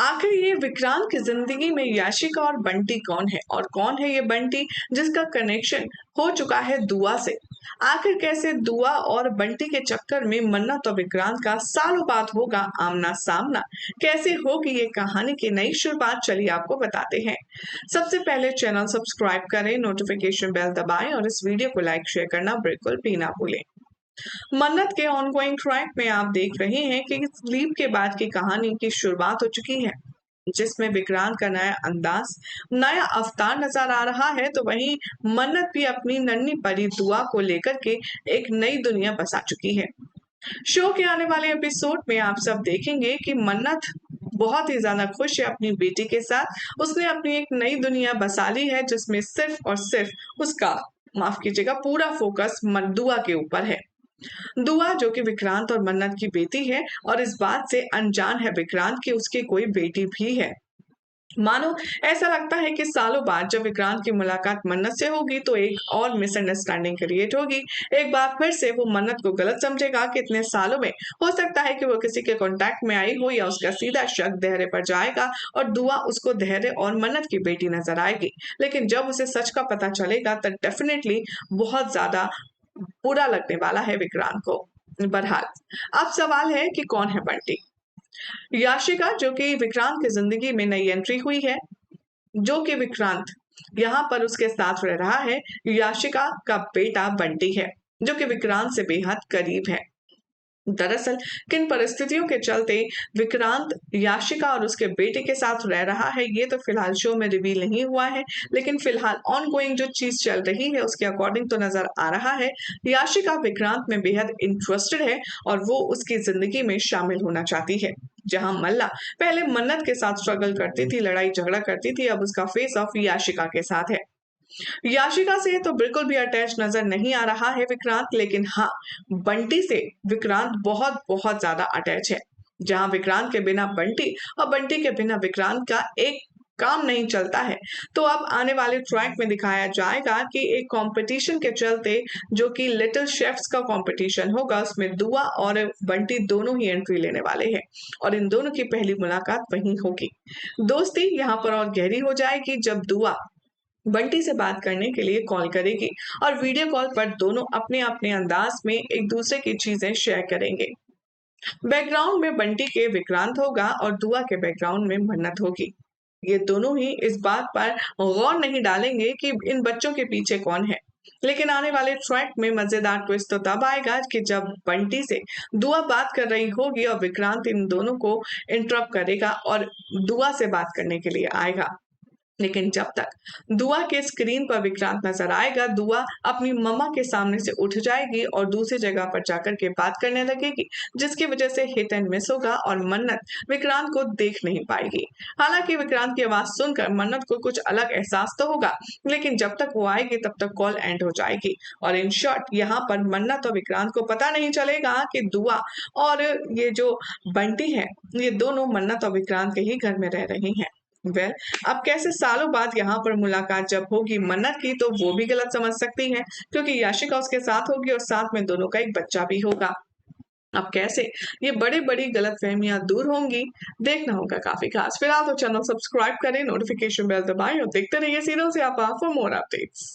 आखिर ये विक्रांत की जिंदगी में याशिका और बंटी कौन है और कौन है ये बंटी जिसका कनेक्शन हो चुका है दुआ से। आखिर कैसे दुआ और बंटी के चक्कर में मन्नत और विक्रांत का सालों बाद होगा आमना सामना। कैसे होगी ये कहानी की नई शुरुआत, चलिए आपको बताते हैं। सबसे पहले चैनल सब्सक्राइब करें, नोटिफिकेशन बेल दबाएं और इस वीडियो को लाइक शेयर करना बिल्कुल भी ना भूलें। मन्नत के ऑनगोइंग ट्रैक में आप देख रहे हैं कि स्लीप के बाद की कहानी की शुरुआत हो चुकी है, जिसमें विक्रांत का नया अंदाज, नया अवतार नजर आ रहा है। तो वहीं मन्नत भी अपनी नन्ही परी दुआ को लेकर के एक नई दुनिया बसा चुकी है। शो के आने वाले एपिसोड में आप सब देखेंगे कि मन्नत बहुत ही ज्यादा खुश है अपनी बेटी के साथ। उसने अपनी एक नई दुनिया बसा ली है जिसमें सिर्फ और सिर्फ उसका, माफ कीजिएगा, पूरा फोकस दुआ के ऊपर है। दुआ जो कि विक्रांत और मन्नत की बेटी है और इस बात से अनजान है विक्रांत की उसकी कोई बेटी भी है। मानो ऐसा लगता है कि सालों बाद जब विक्रांत की मुलाकात मन्नत से होगी तो एक और मिसअंडरस्टैंडिंग क्रिएट होगी। एक बार फिर से वो मन्नत को गलत समझेगा कि इतने सालों में हो सकता है कि वो किसी के कांटेक्ट में आई हो, या उसका सीधा शक धैर्य पर जाएगा और दुआ उसको धैर्य और मन्नत की बेटी नजर आएगी। लेकिन जब उसे सच का पता चलेगा तब डेफिनेटली बहुत ज्यादा बुरा लगने वाला है विक्रांत को। बहरहाल अब सवाल है कि कौन है बंटी। याशिका जो कि विक्रांत की जिंदगी में नई एंट्री हुई है, जो कि विक्रांत यहाँ पर उसके साथ रह रहा है। याशिका का बेटा बंटी है जो कि विक्रांत से बेहद करीब है। दरअसल किन परिस्थितियों के चलते विक्रांत याशिका और उसके बेटे के साथ रह रहा है ये तो फिलहाल शो में रिवील नहीं हुआ है, लेकिन फिलहाल ऑनगोइंग जो चीज चल रही है उसके अकॉर्डिंग तो नजर आ रहा है याशिका विक्रांत में बेहद इंटरेस्टेड है और वो उसकी जिंदगी में शामिल होना चाहती है। जहां मल्ला पहले मन्नत के साथ स्ट्रगल करती थी, लड़ाई झगड़ा करती थी, अब उसका फेस ऑफ याशिका के साथ है। याशिका से तो बिल्कुल भी अटैच नजर नहीं आ रहा है विक्रांत, लेकिन हाँ, बंटी से विक्रांत बहुत बहुत ज्यादा अटैच है। जहां विक्रांत के बिना बंटी और बंटी के बिना विक्रांत का एक काम नहीं चलता है। तो अब आने वाले ट्रैक में दिखाया जाएगा कि एक कंपटीशन के चलते, जो कि लिटिल शेफ्स का कंपटीशन होगा, उसमें दुआ और बंटी दोनों ही एंट्री लेने वाले हैं और इन दोनों की पहली मुलाकात वहीं होगी। दोस्ती यहाँ पर और गहरी हो जाएगी जब दुआ बंटी से बात करने के लिए कॉल करेगी और वीडियो कॉल पर दोनों अपने अपने अंदाज में एक दूसरे की चीजें शेयर करेंगे। बैकग्राउंड में बंटी के विक्रांत होगा और दुआ के बैकग्राउंड में मन्नत होगी। ये दोनों ही इस बात पर गौर नहीं डालेंगे कि इन बच्चों के पीछे कौन है। लेकिन आने वाले ट्रैक में मजेदार ट्विस्ट तो तब आएगा कि जब बंटी से दुआ बात कर रही होगी और विक्रांत इन दोनों को इंटरप्ट करेगा और दुआ से बात करने के लिए आएगा। लेकिन जब तक दुआ के स्क्रीन पर विक्रांत नजर आएगा, दुआ अपनी मम्मा के सामने से उठ जाएगी और दूसरी जगह पर जाकर के बात करने लगेगी, जिसकी वजह से हिट एंड मिस होगा और मन्नत विक्रांत को देख नहीं पाएगी। हालांकि विक्रांत की आवाज सुनकर मन्नत को कुछ अलग एहसास तो होगा, लेकिन जब तक वो आएगी तब तक कॉल एंड हो जाएगी और इन शॉर्ट यहाँ पर मन्नत और विक्रांत को पता नहीं चलेगा कि दुआ और ये जो बंटी है, ये दोनों मन्नत और विक्रांत के ही घर में रह रही हैं। अब कैसे सालों बाद यहाँ पर मुलाकात जब होगी मन्नत की, तो वो भी गलत समझ सकती है क्योंकि याशिका उसके साथ होगी और साथ में दोनों का एक बच्चा भी होगा। अब कैसे ये बड़ी बड़ी गलत फहमियां दूर होंगी, देखना होगा काफी खास। फिलहाल तो चैनल सब्सक्राइब करें, नोटिफिकेशन बेल दबाएं और देखते रहिए सीरियल से आप फॉर मोर अपडेट्स।